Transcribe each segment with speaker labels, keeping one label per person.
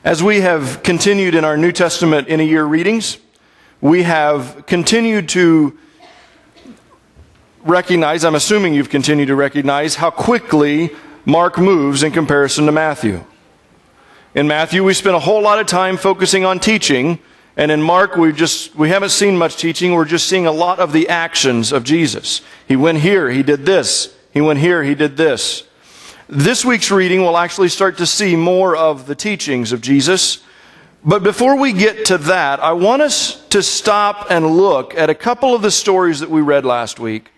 Speaker 1: As we have continued in our New Testament in a year readings, we have continued to recognize, I'm assuming you've continued to recognize, how quickly Mark moves in comparison to Matthew. In Matthew, we spent a whole lot of time focusing on teaching, and in Mark, we haven't seen much teaching, we're just seeing a lot of the actions of Jesus. He went here, he did this. He went here, he did this. This week's reading, we'll actually start to see more of the teachings of Jesus. But before we get to that, I want us to stop and look at a couple of the stories that we read last week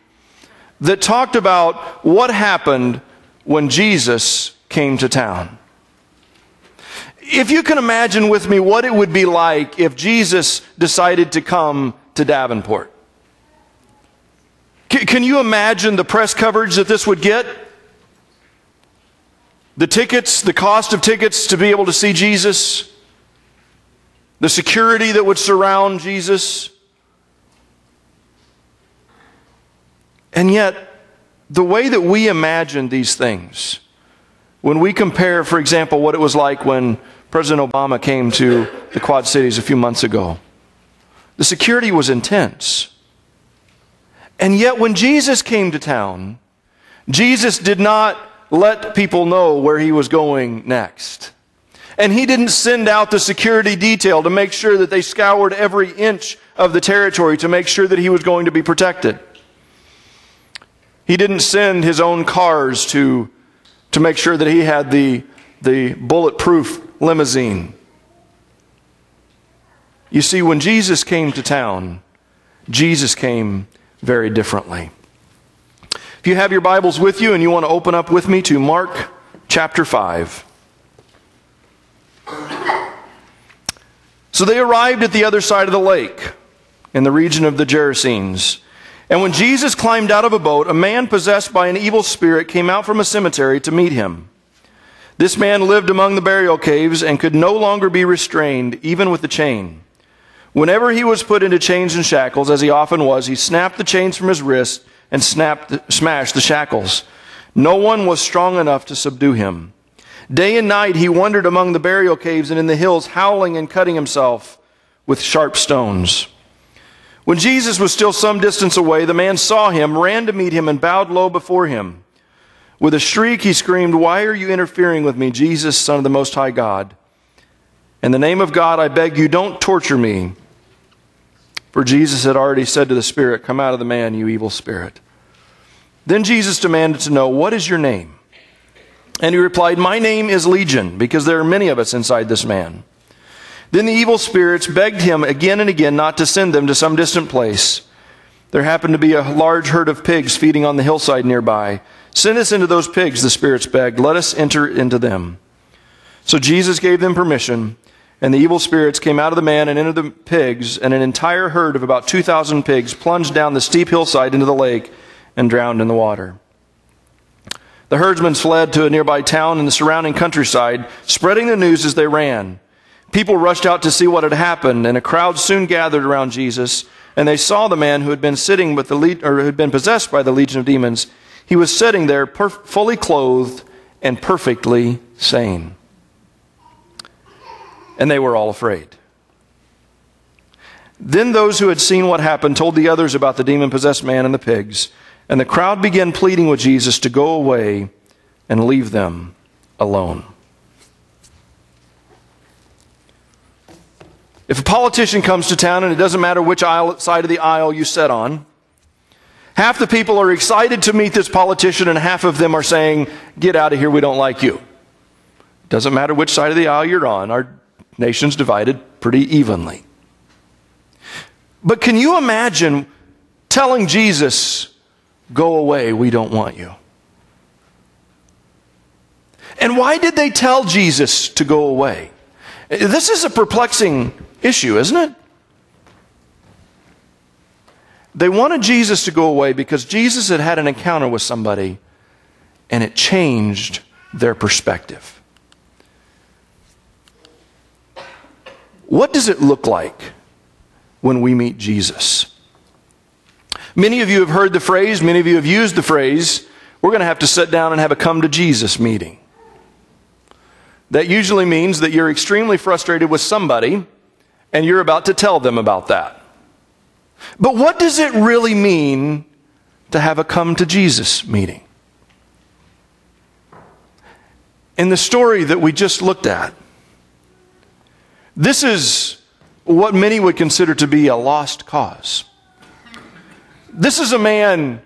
Speaker 1: that talked about what happened when Jesus came to town. If you can imagine with me what it would be like if Jesus decided to come to Davenport. Can you imagine the press coverage that this would get? The tickets, the cost of tickets to be able to see Jesus, the security that would surround Jesus. And yet, the way that we imagine these things, when we compare, for example, what it was like when President Obama came to the Quad Cities a few months ago, the security was intense. And yet, when Jesus came to town, Jesus did not let people know where he was going next. And he didn't send out the security detail to make sure that they scoured every inch of the territory to make sure that he was going to be protected. He didn't send his own cars to make sure that he had the bulletproof limousine. You see, when Jesus came to town, Jesus came very differently. If you have your Bibles with you and you want to open up with me to Mark chapter 5. So they arrived at the other side of the lake in the region of the Gerasenes. And when Jesus climbed out of a boat, a man possessed by an evil spirit came out from a cemetery to meet him. This man lived among the burial caves and could no longer be restrained, even with the chain. Whenever he was put into chains and shackles, as he often was, he snapped the chains from his wrists and smashed the shackles. No one was strong enough to subdue him. Day and night he wandered among the burial caves and in the hills, howling and cutting himself with sharp stones. When Jesus was still some distance away, the man saw him, ran to meet him, and bowed low before him. With a shriek he screamed, "Why are you interfering with me, Jesus, Son of the Most High God? In the name of God, I beg you, don't torture me." For Jesus had already said to the spirit, "Come out of the man, you evil spirit." Then Jesus demanded to know, "What is your name?" And he replied, "My name is Legion, because there are many of us inside this man." Then the evil spirits begged him again and again not to send them to some distant place. There happened to be a large herd of pigs feeding on the hillside nearby. "Send us into those pigs," the spirits begged. "Let us enter into them." So Jesus gave them permission, and the evil spirits came out of the man and entered the pigs, and an entire herd of about 2,000 pigs plunged down the steep hillside into the lake and drowned in the water. The herdsmen fled to a nearby town in the surrounding countryside, spreading the news as they ran. People rushed out to see what had happened, and a crowd soon gathered around Jesus, and they saw the man who had been sitting with who had been possessed by the legion of demons. He was sitting there fully clothed and perfectly sane. And they were all afraid. Then those who had seen what happened told the others about the demon-possessed man and the pigs, and the crowd began pleading with Jesus to go away and leave them alone. If a politician comes to town, and it doesn't matter which side of the aisle you sit on, half the people are excited to meet this politician, and half of them are saying, "Get out of here, we don't like you." Doesn't matter which side of the aisle you're on. Our nation's divided pretty evenly. But can you imagine telling Jesus, "Go away, we don't want you"? And why did they tell Jesus to go away? This is a perplexing issue, isn't it? They wanted Jesus to go away because Jesus had had an encounter with somebody and it changed their perspective. What does it look like when we meet Jesus? Many of you have heard the phrase, many of you have used the phrase, "We're going to have to sit down and have a come to Jesus meeting." That usually means that you're extremely frustrated with somebody and you're about to tell them about that. But what does it really mean to have a come to Jesus meeting? In the story that we just looked at, this is what many would consider to be a lost cause. This is a man,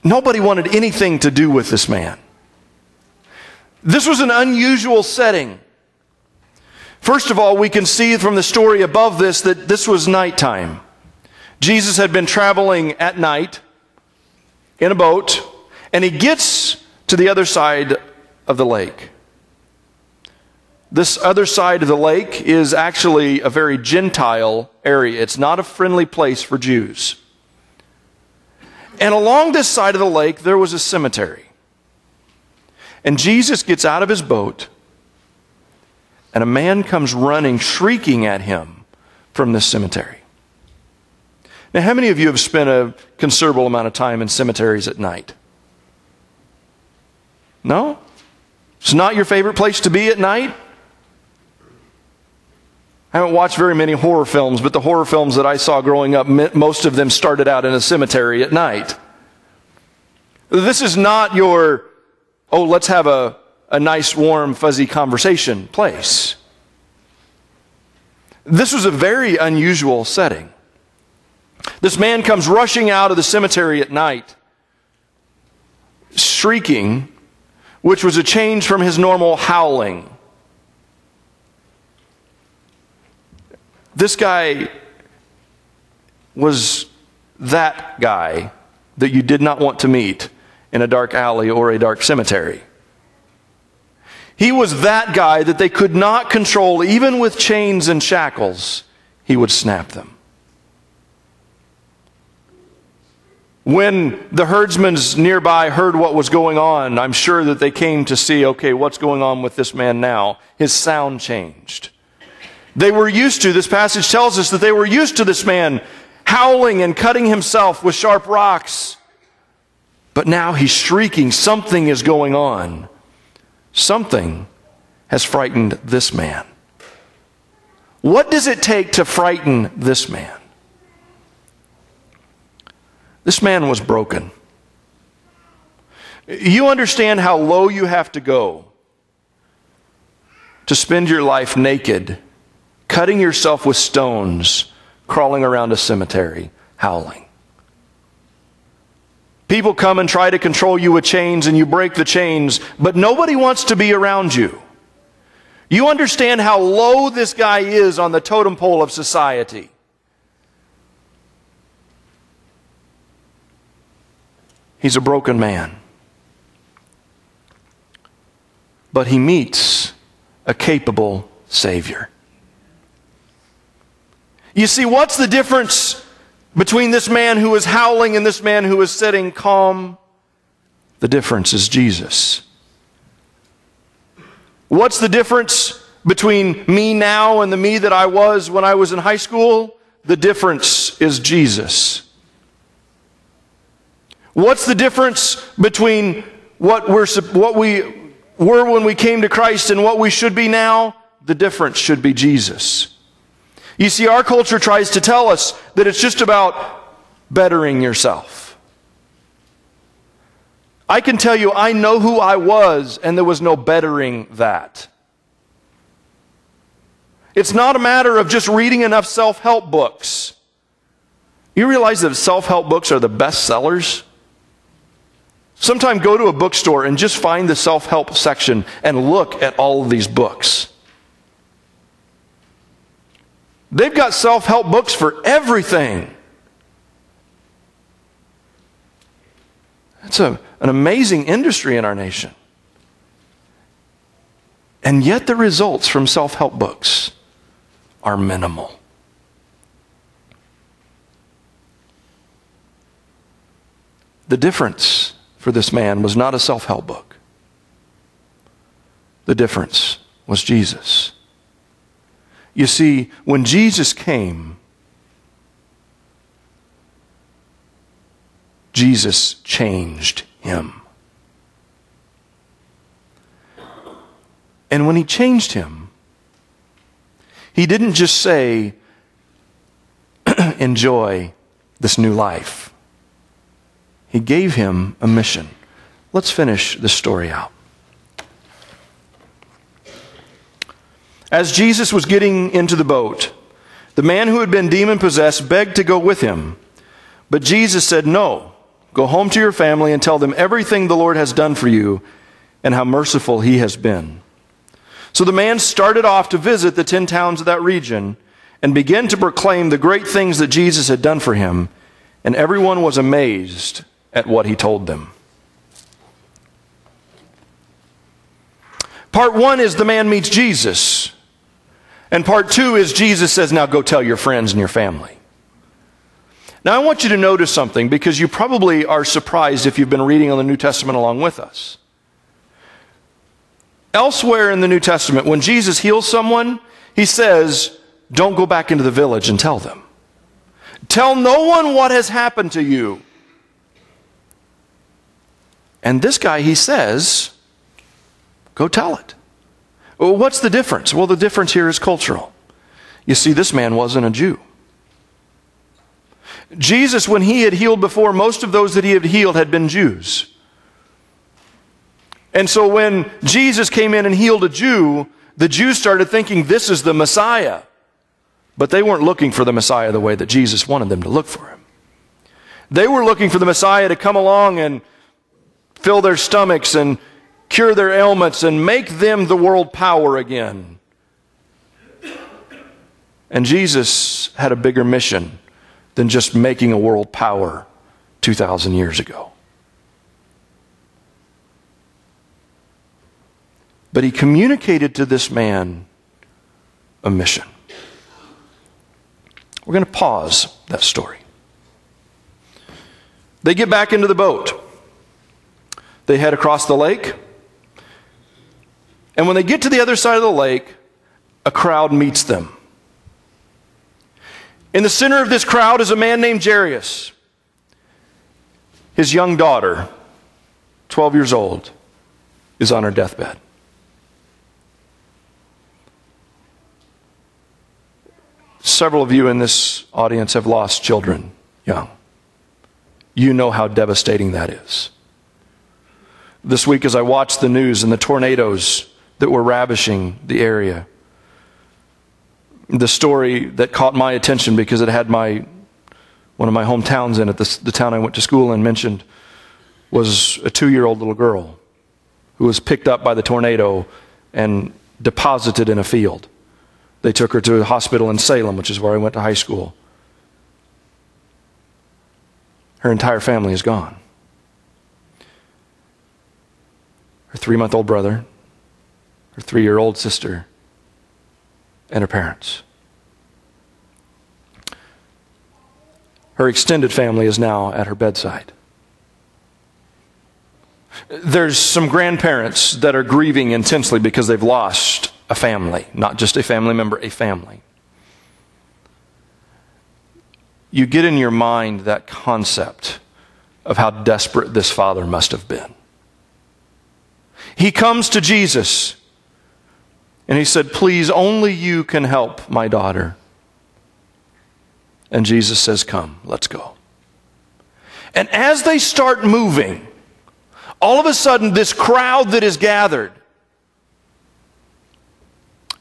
Speaker 1: nobody wanted anything to do with this man. This was an unusual setting. First of all, we can see from the story above this that this was nighttime. Jesus had been traveling at night in a boat, and he gets to the other side of the lake. This other side of the lake is actually a very Gentile area. It's not a friendly place for Jews. And along this side of the lake, there was a cemetery. And Jesus gets out of his boat, and a man comes running, shrieking at him from this cemetery. Now, how many of you have spent a considerable amount of time in cemeteries at night? No? It's not your favorite place to be at night? I haven't watched very many horror films, but the horror films that I saw growing up, most of them started out in a cemetery at night. This is not your, oh, let's have a nice, warm, fuzzy conversation place. This was a very unusual setting. This man comes rushing out of the cemetery at night, shrieking, which was a change from his normal howling. This guy was that guy that you did not want to meet in a dark alley or a dark cemetery. He was that guy that they could not control. Even with chains and shackles, he would snap them. When the herdsmen nearby heard what was going on, I'm sure that they came to see, okay, what's going on with this man now? His sound changed. They were used to, this passage tells us that they were used to this man howling and cutting himself with sharp rocks. But now he's shrieking. Something is going on. Something has frightened this man. What does it take to frighten this man? This man was broken. You understand how low you have to go to spend your life naked, cutting yourself with stones, crawling around a cemetery, howling. People come and try to control you with chains, and you break the chains, but nobody wants to be around you. You understand how low this guy is on the totem pole of society. He's a broken man. But he meets a capable Savior. You see, what's the difference between this man who is howling and this man who is sitting calm? The difference is Jesus. What's the difference between me now and the me that I was when I was in high school? The difference is Jesus. What's the difference between what we were when we came to Christ and what we should be now? The difference should be Jesus. You see, our culture tries to tell us that it's just about bettering yourself. I can tell you, I know who I was, and there was no bettering that. It's not a matter of just reading enough self-help books. You realize that self-help books are the best sellers? Sometime go to a bookstore and just find the self-help section and look at all of these books. They've got self-help books for everything. It's an amazing industry in our nation. And yet the results from self-help books are minimal. The difference for this man was not a self-help book. The difference was Jesus. You see, when Jesus came, Jesus changed him. And when he changed him, he didn't just say, enjoy this new life. He gave him a mission. Let's finish this story out. As Jesus was getting into the boat, the man who had been demon-possessed begged to go with him. But Jesus said, no, go home to your family and tell them everything the Lord has done for you and how merciful he has been. So the man started off to visit the 10 towns of that region and began to proclaim the great things that Jesus had done for him, and everyone was amazed at what he told them. Part 1 is the man meets Jesus. And part 2 is Jesus says, now go tell your friends and your family. Now I want you to notice something, because you probably are surprised if you've been reading on the New Testament along with us. Elsewhere in the New Testament, when Jesus heals someone, he says, don't go back into the village and tell them. Tell no one what has happened to you. And this guy, he says, go tell it. Well, what's the difference? Well, the difference here is cultural. You see, this man wasn't a Jew. Jesus, when he had healed before, most of those that he had healed had been Jews. And so when Jesus came in and healed a Jew, the Jews started thinking this is the Messiah. But they weren't looking for the Messiah the way that Jesus wanted them to look for him. They were looking for the Messiah to come along and fill their stomachs and cure their ailments and make them the world power again. And Jesus had a bigger mission than just making a world power 2,000 years ago. But he communicated to this man a mission. We're going to pause that story. They get back into the boat. They head across the lake. And when they get to the other side of the lake, a crowd meets them. In the center of this crowd is a man named Jairus. His young daughter, 12 years old, is on her deathbed. Several of you in this audience have lost children young. You know how devastating that is. This week as I watched the news and the tornadoes that were ravishing the area, the story that caught my attention because it had one of my hometowns in it, the town I went to school in, mentioned, was a 2-year-old little girl who was picked up by the tornado and deposited in a field. They took her to a hospital in Salem, which is where I went to high school. Her entire family is gone. Her 3-month-old brother, her 3-year-old sister, and her parents. Her extended family is now at her bedside. There's some grandparents that are grieving intensely because they've lost a family, not just a family member, a family. You get in your mind that concept of how desperate this father must have been. He comes to Jesus and he said, please, only you can help my daughter. And Jesus says, come, let's go. And as they start moving, all of a sudden this crowd that is gathered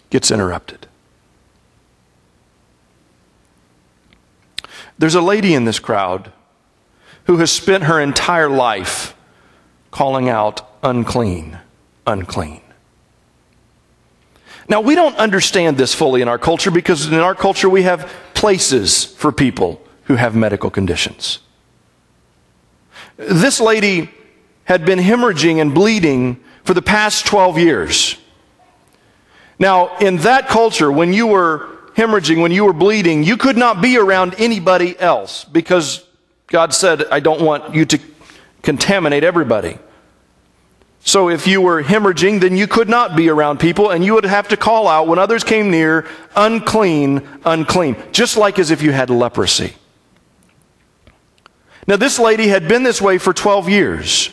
Speaker 1: gets interrupted. There's a lady in this crowd who has spent her entire life calling out, unclean, unclean. Now, we don't understand this fully in our culture because in our culture we have places for people who have medical conditions. This lady had been hemorrhaging and bleeding for the past 12 years. Now, in that culture, when you were hemorrhaging, when you were bleeding, you could not be around anybody else because God said, I don't want you to contaminate everybody. So if you were hemorrhaging, then you could not be around people, and you would have to call out when others came near, unclean, unclean, just like as if you had leprosy. Now, this lady had been this way for 12 years.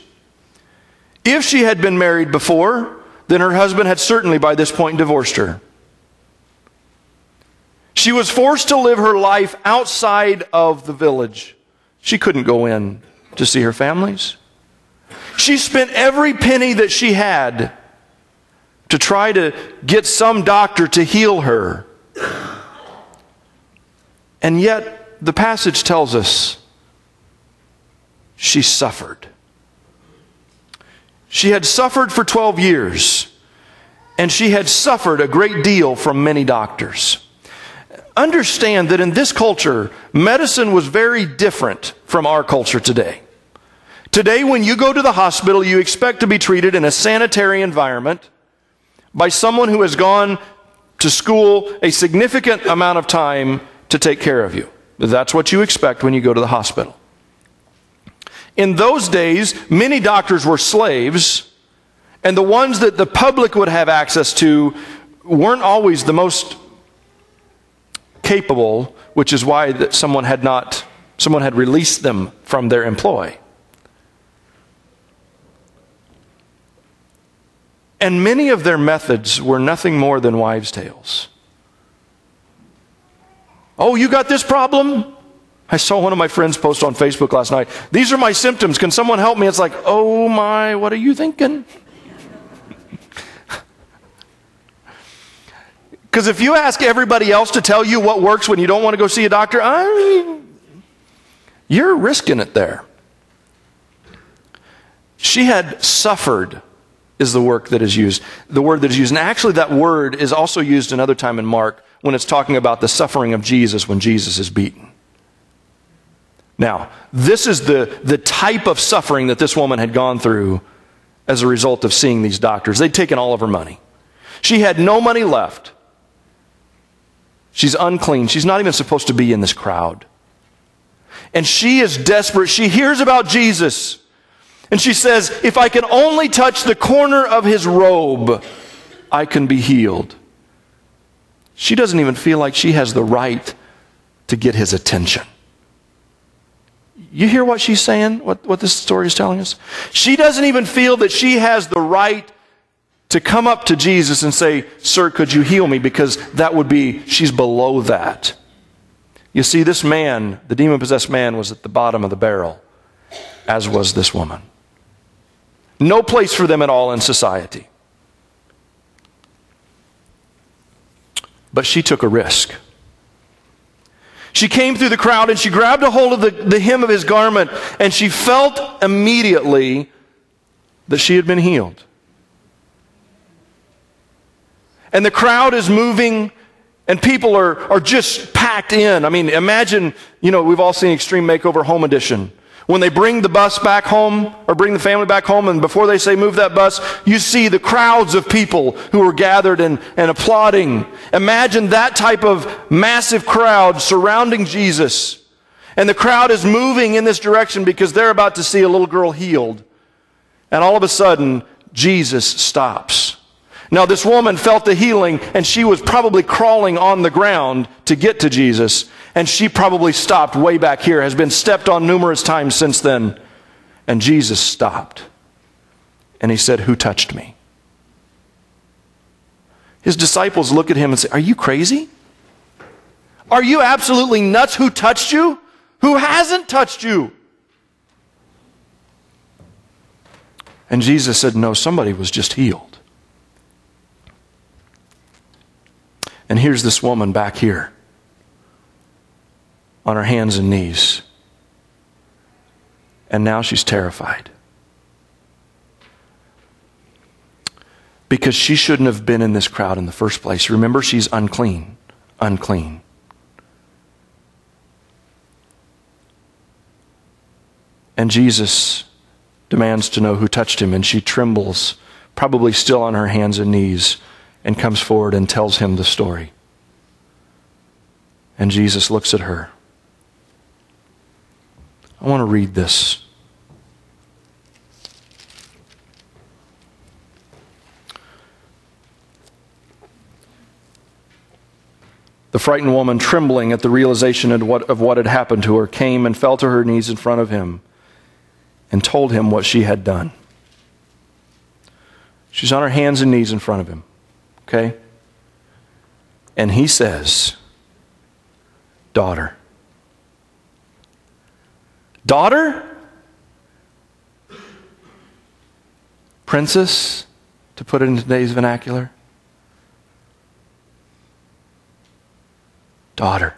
Speaker 1: If she had been married before, then her husband had certainly by this point divorced her. She was forced to live her life outside of the village. She couldn't go in to see her families. She spent every penny that she had to try to get some doctor to heal her. And yet, the passage tells us she suffered. She had suffered for 12 years, and she had suffered a great deal from many doctors. Understand that in this culture, medicine was very different from our culture today. Today, when you go to the hospital, you expect to be treated in a sanitary environment by someone who has gone to school a significant amount of time to take care of you. That's what you expect when you go to the hospital. In those days, many doctors were slaves, and the ones that the public would have access to weren't always the most capable, which is why that someone had released them from their employ. And many of their methods were nothing more than wives' tales. Oh, you got this problem? I saw one of my friends post on Facebook last night. These are my symptoms. Can someone help me? It's like, oh my, what are you thinking? Because if you ask everybody else to tell you what works when you don't want to go see a doctor, you're risking it there. She had suffered is the word that is used. The word that is used. And actually that word is also used another time in Mark when it's talking about the suffering of Jesus when Jesus is beaten. Now, this is the type of suffering that this woman had gone through as a result of seeing these doctors. They'd taken all of her money. She had no money left. She's unclean. She's not even supposed to be in this crowd. And she is desperate. She hears about Jesus. And she says, if I can only touch the corner of his robe, I can be healed. She doesn't even feel like she has the right to get his attention. You hear what she's saying? What this story is telling us? She doesn't even feel that she has the right to come up to Jesus and say, sir, could you heal me? Because that would be, she's below that. You see, this man, the demon-possessed man, was at the bottom of the barrel, as was this woman. No place for them at all in society. But she took a risk. She came through the crowd and she grabbed a hold of the hem of his garment, and she felt immediately that she had been healed. And the crowd is moving, and people are just packed in. I mean, imagine, we've all seen Extreme Makeover Home Edition. When they bring the bus back home, or bring the family back home, and before they say move that bus, you see the crowds of people who are gathered and applauding. Imagine that type of massive crowd surrounding Jesus. And the crowd is moving in this direction because they're about to see a little girl healed. And all of a sudden, Jesus stops. Now, this woman felt the healing, and she was probably crawling on the ground to get to Jesus. And she probably stopped way back here, has been stepped on numerous times since then. And Jesus stopped. And he said, who touched me? His disciples look at him and say, are you crazy? Are you absolutely nuts? Who touched you? Who hasn't touched you? And Jesus said, no, somebody was just healed. And here's this woman back here on her hands and knees. And now she's terrified. Because she shouldn't have been in this crowd in the first place. Remember, she's unclean. Unclean. And Jesus demands to know who touched him, and she trembles, probably still on her hands and knees, and comes forward and tells him the story. And Jesus looks at her. I want to read this. The frightened woman, trembling at the realization of what had happened to her, came and fell to her knees in front of him and told him what she had done. She's on her hands and knees in front of him. Okay? And he says, daughter. Daughter? Princess, to put it in today's vernacular. Daughter,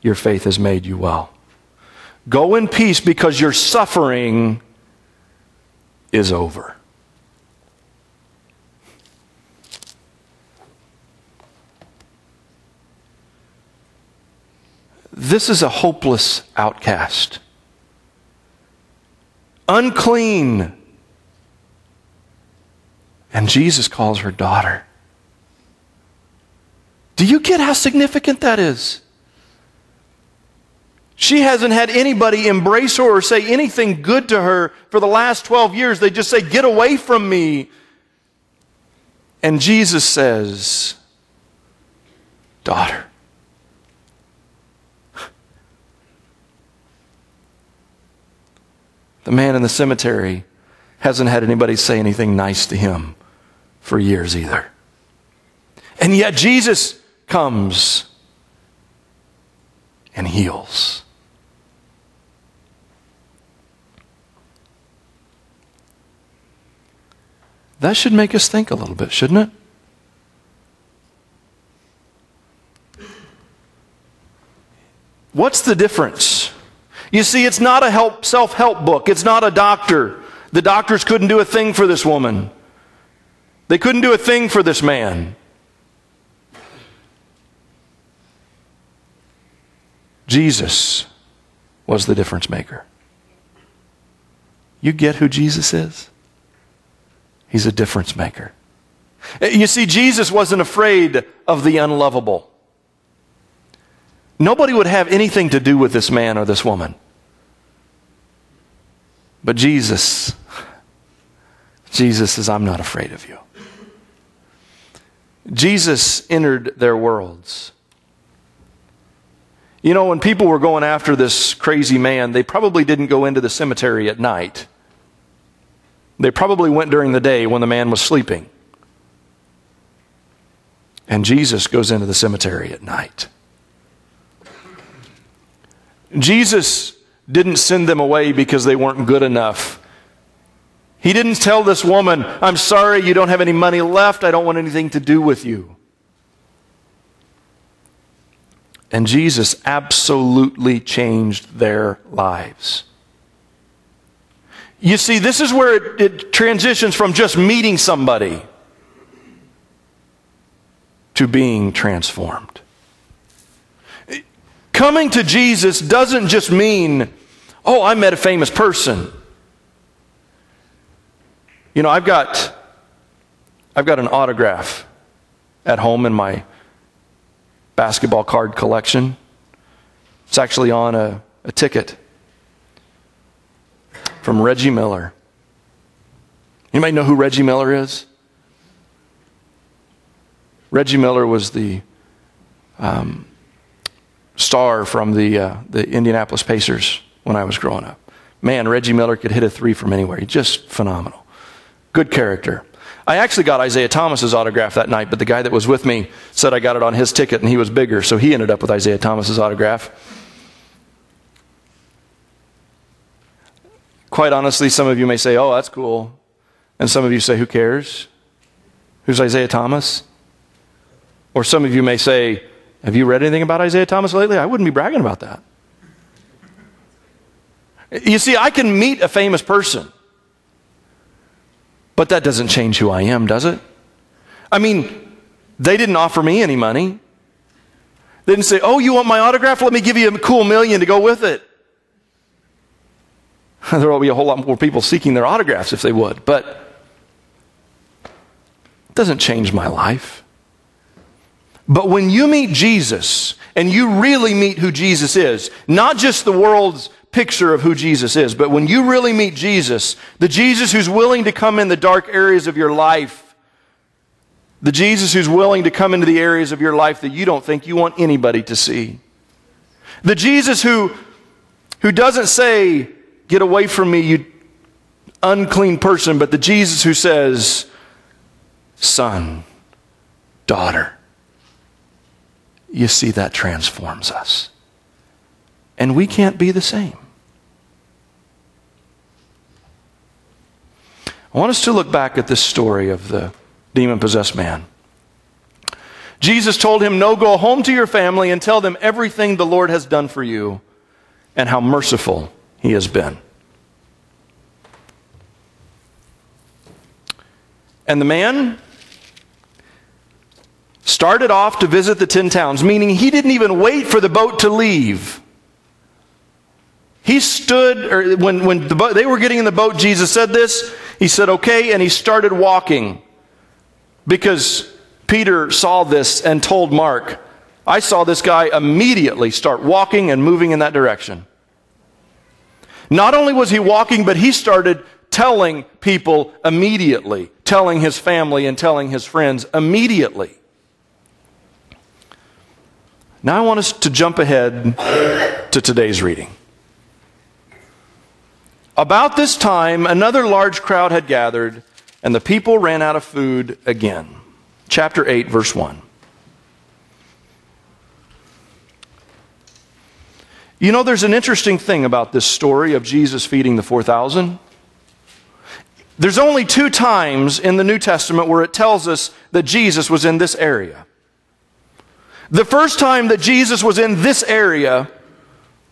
Speaker 1: your faith has made you well. Go in peace because your suffering is over. This is a hopeless outcast. Unclean. And Jesus calls her daughter. Do you get how significant that is? She hasn't had anybody embrace her or say anything good to her for the last 12 years. They just say, get away from me. And Jesus says, daughter. The man in the cemetery hasn't had anybody say anything nice to him for years either. And yet Jesus comes and heals. That should make us think a little bit, shouldn't it? What's the difference? You see, it's not a self-help book. It's not a doctor. The doctors couldn't do a thing for this woman. They couldn't do a thing for this man. Jesus was the difference maker. You get who Jesus is? He's a difference maker. You see, Jesus wasn't afraid of the unlovable. Nobody would have anything to do with this man or this woman. But Jesus says, I'm not afraid of you. Jesus entered their worlds. You know, when people were going after this crazy man, they probably didn't go into the cemetery at night. They probably went during the day when the man was sleeping. And Jesus goes into the cemetery at night. Jesus didn't send them away because they weren't good enough. He didn't tell this woman, I'm sorry, you don't have any money left. I don't want anything to do with you. And Jesus absolutely changed their lives. You see, this is where it transitions from just meeting somebody to being transformed. Coming to Jesus doesn't just mean, oh, I met a famous person. You know, I've got an autograph at home in my basketball card collection. It's actually on a ticket from Reggie Miller. Anybody know who Reggie Miller is? Reggie Miller was the star from the Indianapolis Pacers when I was growing up. Man, Reggie Miller could hit a three from anywhere. He's just phenomenal. Good character. I actually got Isaiah Thomas's autograph that night, but the guy that was with me said I got it on his ticket and he was bigger, so he ended up with Isaiah Thomas's autograph. Quite honestly, some of you may say, oh, that's cool. And some of you say, who cares? Who's Isaiah Thomas? Or some of you may say, have you read anything about Isaiah Thomas lately? I wouldn't be bragging about that. You see, I can meet a famous person, but that doesn't change who I am, does it? I mean, they didn't offer me any money. They didn't say, oh, you want my autograph? Let me give you a cool $1 million to go with it. There will be a whole lot more people seeking their autographs if they would, but it doesn't change my life. But when you meet Jesus, and you really meet who Jesus is, not just the world's picture of who Jesus is, but when you really meet Jesus, the Jesus who's willing to come in the dark areas of your life, the Jesus who's willing to come into the areas of your life that you don't think you want anybody to see, the Jesus who doesn't say, get away from me, unclean person, but the Jesus who says, son, daughter. You see, that transforms us. And we can't be the same. I want us to look back at this story of the demon-possessed man. Jesus told him, no, go home to your family and tell them everything the Lord has done for you and how merciful He has been. And the man started off to visit the 10 towns, meaning he didn't even wait for the boat to leave. He stood, or when they were getting in the boat, Jesus said this. He said, okay, and he started walking. Because Peter saw this and told Mark, I saw this guy immediately start walking and moving in that direction. Not only was he walking, but he started telling people immediately, telling his family and telling his friends immediately. Now I want us to jump ahead to today's reading. About this time, another large crowd had gathered, and the people ran out of food again. Chapter 8, verse 1. You know, there's an interesting thing about this story of Jesus feeding the 4,000. There's only 2 times in the New Testament where it tells us that Jesus was in this area. The first time that Jesus was in this area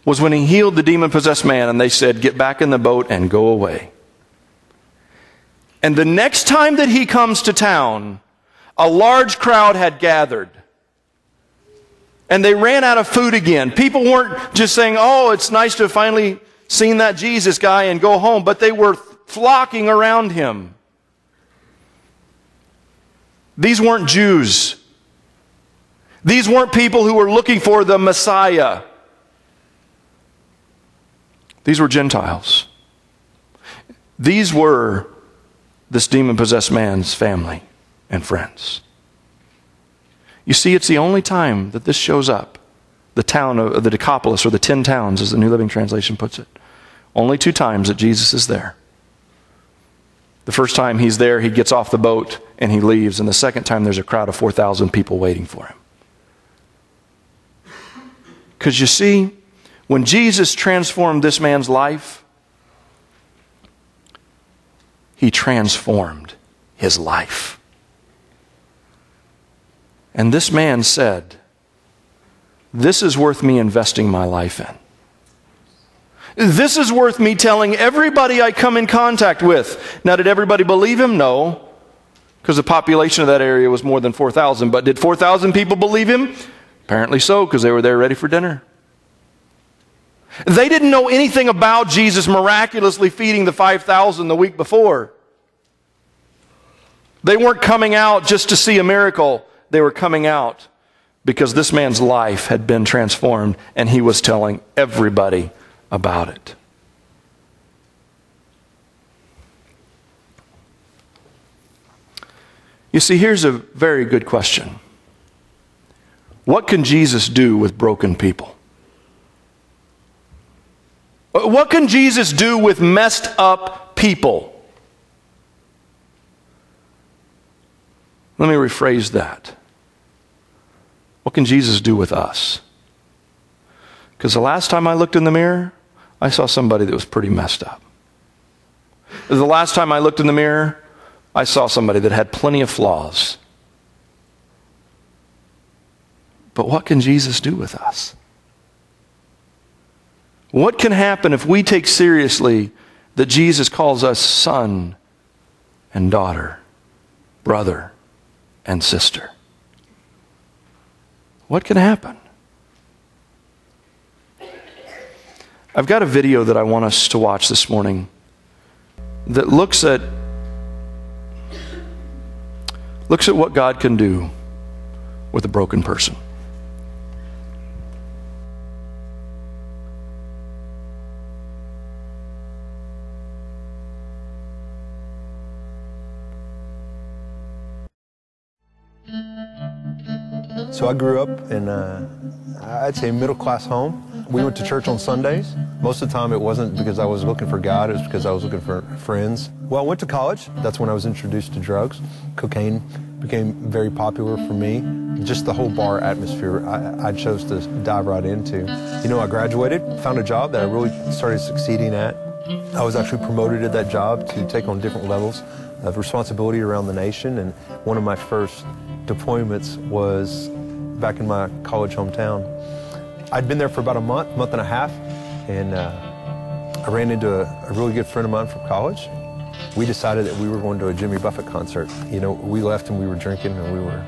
Speaker 1: was when He healed the demon-possessed man, and they said, get back in the boat and go away. And the next time that He comes to town, a large crowd had gathered. And they ran out of food again. People weren't just saying, oh, it's nice to have finally seen that Jesus guy and go home, but they were flocking around Him. These weren't Jews. These weren't people who were looking for the Messiah. These were Gentiles. These were this demon-possessed man's family and friends. You see, it's the only time that this shows up. The town of the Decapolis, or the 10 towns, as the New Living Translation puts it. Only 2 times that Jesus is there. The first time He's there, He gets off the boat and He leaves. And the second time, there's a crowd of 4,000 people waiting for Him. Because you see, when Jesus transformed this man's life, He transformed his life. And this man said, this is worth me investing my life in. This is worth me telling everybody I come in contact with. Now, did everybody believe him? No. Because the population of that area was more than 4,000. But did 4,000 people believe him? Apparently so, because they were there ready for dinner. They didn't know anything about Jesus miraculously feeding the 5,000 the week before. They weren't coming out just to see a miracle. They were coming out because this man's life had been transformed, and he was telling everybody about it. You see, here's a very good question. What can Jesus do with broken people? What can Jesus do with messed up people? Let me rephrase that. What can Jesus do with us? Because the last time I looked in the mirror, I saw somebody that was pretty messed up. The last time I looked in the mirror, I saw somebody that had plenty of flaws. But what can Jesus do with us? What can happen if we take seriously that Jesus calls us son and daughter, brother and sister? What can happen? I've got a video that I want us to watch this morning that looks at what God can do with a broken person.
Speaker 2: So I grew up in, I'd say, a middle-class home. We went to church on Sundays. Most of the time it wasn't because I was looking for God, it was because I was looking for friends. Well, I went to college. That's when I was introduced to drugs. Cocaine became very popular for me. Just the whole bar atmosphere I chose to dive right into. You know, I graduated, found a job that I really started succeeding at. I was actually promoted at that job to take on different levels of responsibility around the nation, and one of my first deployments was back in my college hometown. I'd been there for about a month and a half, and I ran into a really good friend of mine from college. We decided that we were going to a Jimmy Buffett concert. You know, we left and we were drinking and we were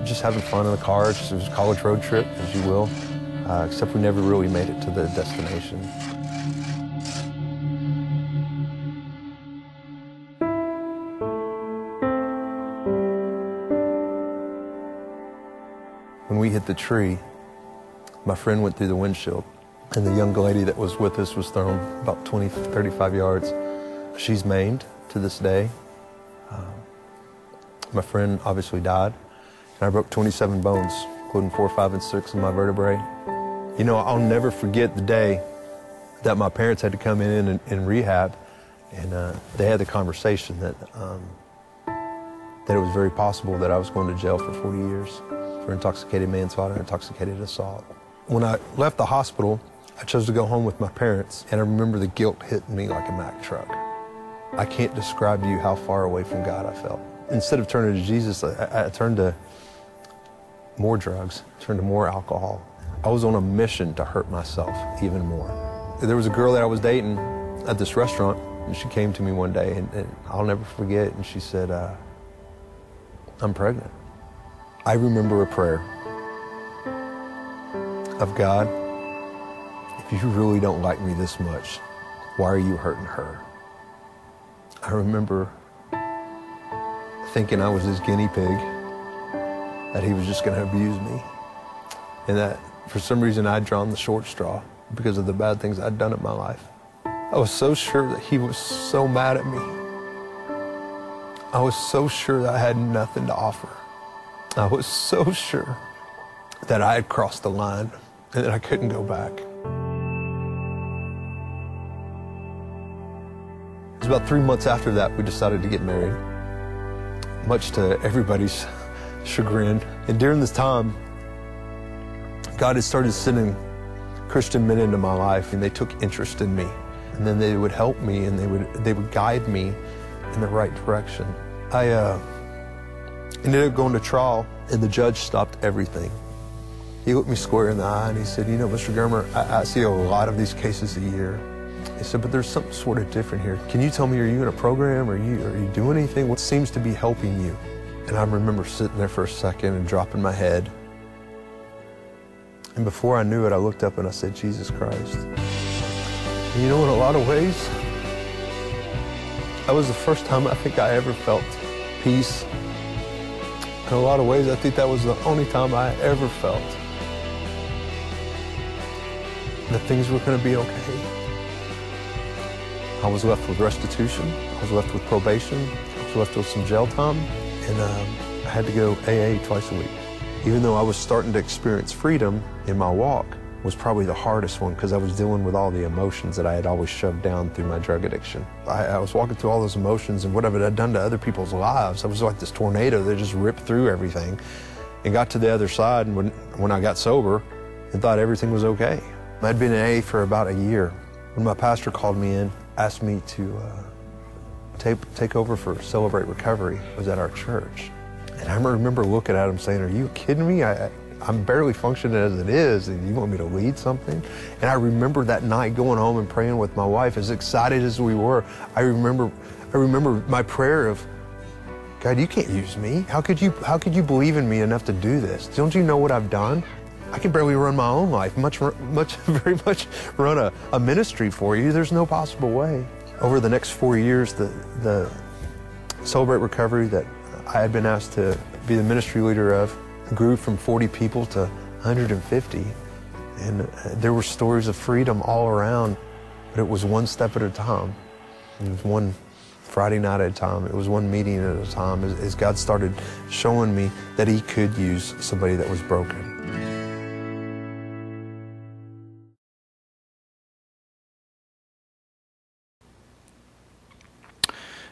Speaker 2: just having fun in the car. It was a college road trip, as you will, except we never really made it to the destination. When we hit the tree, my friend went through the windshield, and the young lady that was with us was thrown about 20, 35 yards. She's maimed to this day. My friend obviously died, and I broke 27 bones, including 4, 5, and 6 in my vertebrae. You know, I'll never forget the day that my parents had to come in rehab, and they had the conversation that it was very possible that I was going to jail for 40 years for intoxicated manslaughter, intoxicated assault. When I left the hospital, I chose to go home with my parents, and I remember the guilt hitting me like a Mack truck. I can't describe to you how far away from God I felt. Instead of turning to Jesus, I turned to more drugs, turned to more alcohol. I was on a mission to hurt myself even more. There was a girl that I was dating at this restaurant, and she came to me one day, and I'll never forget, and she said, I'm pregnant. I remember a prayer of, God, if you really don't like me this much, why are you hurting her? I remember thinking I was his guinea pig, that he was just going to abuse me, and that for some reason I'd drawn the short straw because of the bad things I'd done in my life. I was so sure that he was so mad at me. I was so sure that I had nothing to offer. I was so sure that I had crossed the line and that I couldn't go back. It was about 3 months after that we decided to get married, much to everybody's chagrin. And during this time, God had started sending Christian men into my life, and they took interest in me. And then they would help me, and they would guide me in the right direction. I ended up going to trial, and the judge stopped everything. He looked me square in the eye, and he said, you know, Mr. Germer, I see a lot of these cases a year. He said, but there's something sort of different here. Can you tell me, are you in a program? Are you doing anything? What seems to be helping you? And I remember sitting there for a second and dropping my head. And before I knew it, I looked up and I said, Jesus Christ. And you know, in a lot of ways, that was the first time I think I ever felt peace. In a lot of ways, I think that was the only time I ever felt that things were going to be okay. I was left with restitution. I was left with probation. I was left with some jail time. And I had to go AA twice a week. Even though I was starting to experience freedom in my walk, was probably the hardest one because I was dealing with all the emotions that I had always shoved down through my drug addiction. I was walking through all those emotions and what it had done to other people's lives. I was like this tornado that just ripped through everything and got to the other side, and when I got sober and thought everything was okay. I'd been in AA for about a year when my pastor called me in, asked me to take over for Celebrate Recovery. It was at our church. And I remember looking at him saying, are you kidding me? I'm barely functioning as it is, and you want me to lead something? And I remember that night going home and praying with my wife, as excited as we were. I remember my prayer of, God, you can't use me. How could you believe in me enough to do this? Don't you know what I've done? I can barely run my own life, very much run a ministry for you. There's no possible way. Over the next 4 years, the Celebrate Recovery that I had been asked to be the ministry leader of grew from 40 people to 150. And there were stories of freedom all around, but it was one step at a time. It was one Friday night at a time. It was one meeting at a time as God started showing me that He could use somebody that was broken.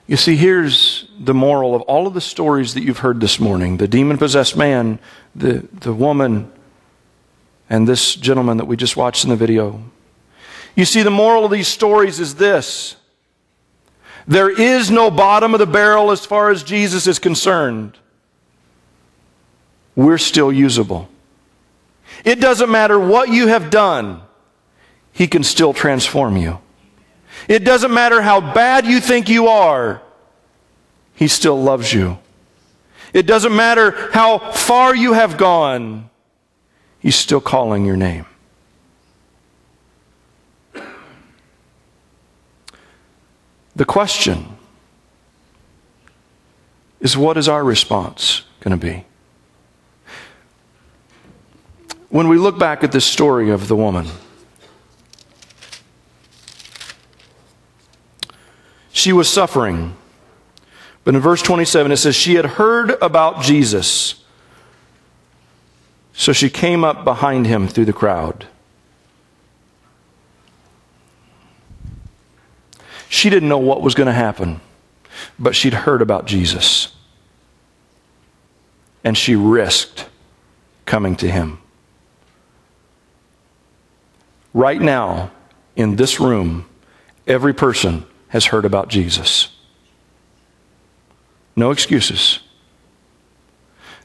Speaker 1: You see, here's the moral of all of the stories that you've heard this morning. The demon-possessed man, the woman, and this gentleman that we just watched in the video. You see, the moral of these stories is this. There is no bottom of the barrel as far as Jesus is concerned. We're still usable. It doesn't matter what you have done. He can still transform you. It doesn't matter how bad you think you are. He still loves you. It doesn't matter how far you have gone. He's still calling your name. The question is, what is our response going to be? When we look back at this story of the woman, she was suffering. But in verse 27 it says, she had heard about Jesus. So she came up behind him through the crowd. She didn't know what was going to happen, but she'd heard about Jesus. And she risked coming to him. Right now, in this room, every person has heard about Jesus. No excuses.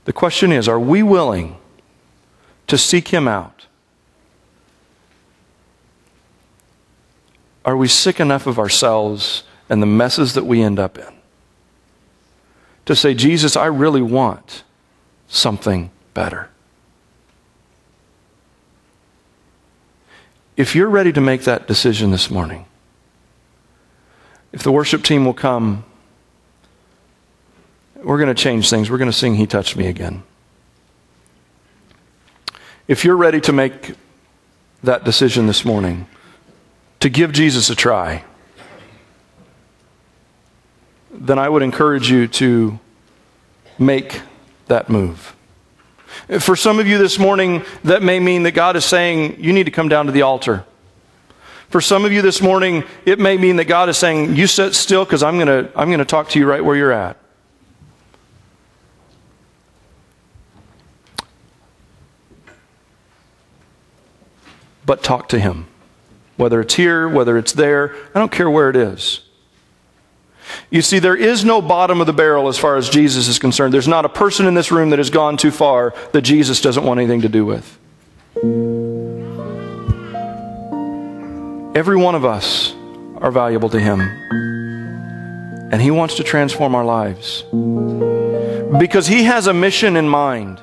Speaker 1: The question is, are we willing to seek him out? Are we sick enough of ourselves and the messes that we end up in to say, Jesus, I really want something better? If you're ready to make that decision this morning, if the worship team will come, we're going to change things. We're going to sing He Touched Me again. If you're ready to make that decision this morning, to give Jesus a try, then I would encourage you to make that move. For some of you this morning, that may mean that God is saying, you need to come down to the altar. For some of you this morning, it may mean that God is saying, you sit still because I'm going to talk to you right where you're at. But talk to him. Whether it's here, whether it's there, I don't care where it is. You see, there is no bottom of the barrel as far as Jesus is concerned. There's not a person in this room that has gone too far that Jesus doesn't want anything to do with. Every one of us are valuable to him. And he wants to transform our lives. Because he has a mission in mind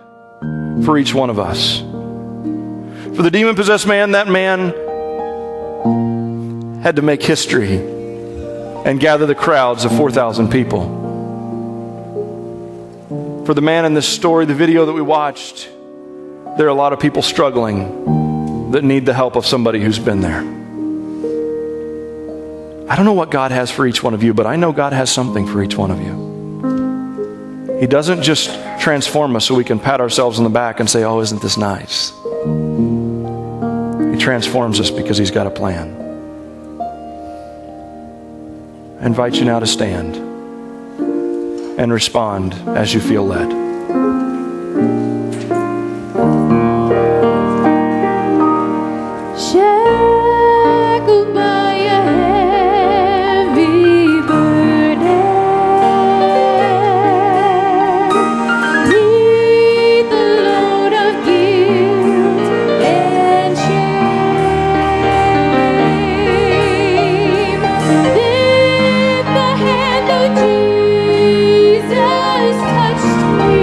Speaker 1: for each one of us. For the demon-possessed man, that man had to make history and gather the crowds of 4,000 people. For the man in this story, the video that we watched, there are a lot of people struggling that need the help of somebody who's been there. I don't know what God has for each one of you, but I know God has something for each one of you. He doesn't just transform us so we can pat ourselves on the back and say, oh, isn't this nice? He transforms us because he's got a plan. I invite you now to stand and respond as you feel led.
Speaker 3: Shackled by a heavy burden, beneath the load of guilt and shame, then the hand of Jesus touched me.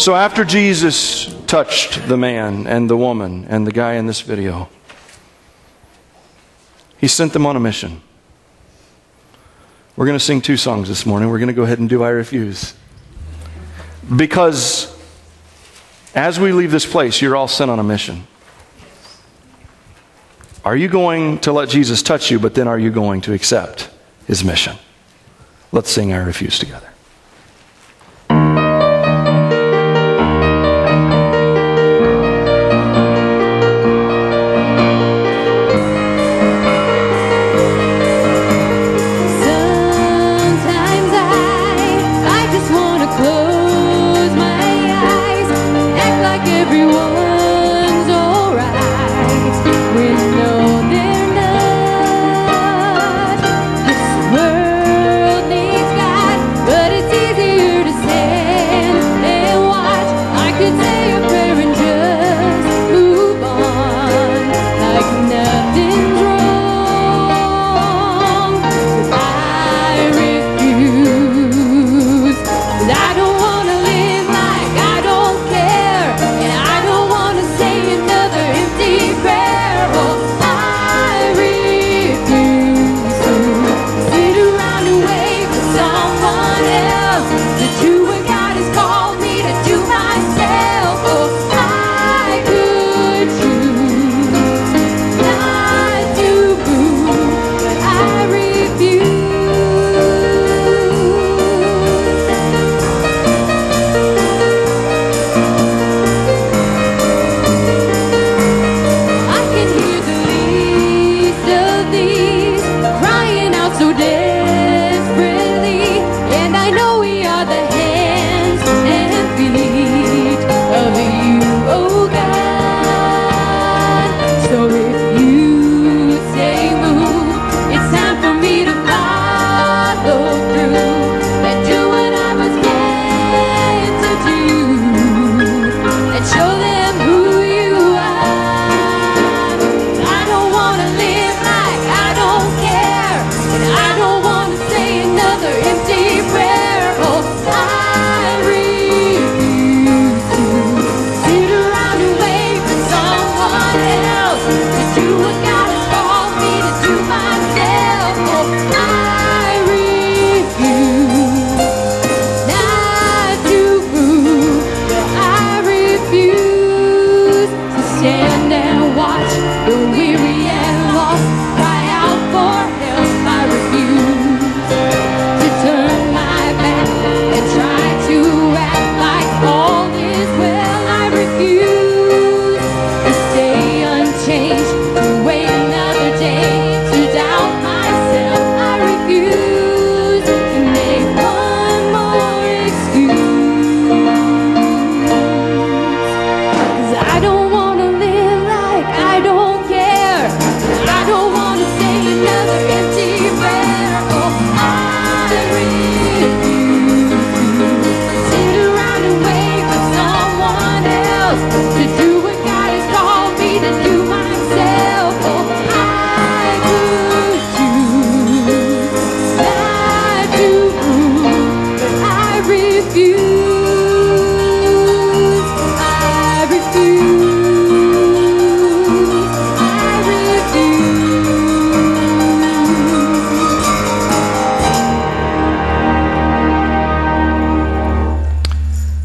Speaker 1: So after Jesus touched the man and the woman and the guy in this video, He sent them on a mission. We're going to sing 2 songs this morning. We're going to go ahead and do I Refuse. Because as we leave this place, you're all sent on a mission. Are you going to let Jesus touch you, but then are you going to accept His mission? Let's sing I Refuse together.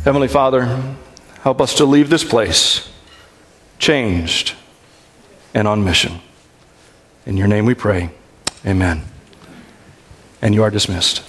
Speaker 1: Heavenly Father, help us to leave this place changed and on mission. In your name we pray. Amen. And you are dismissed.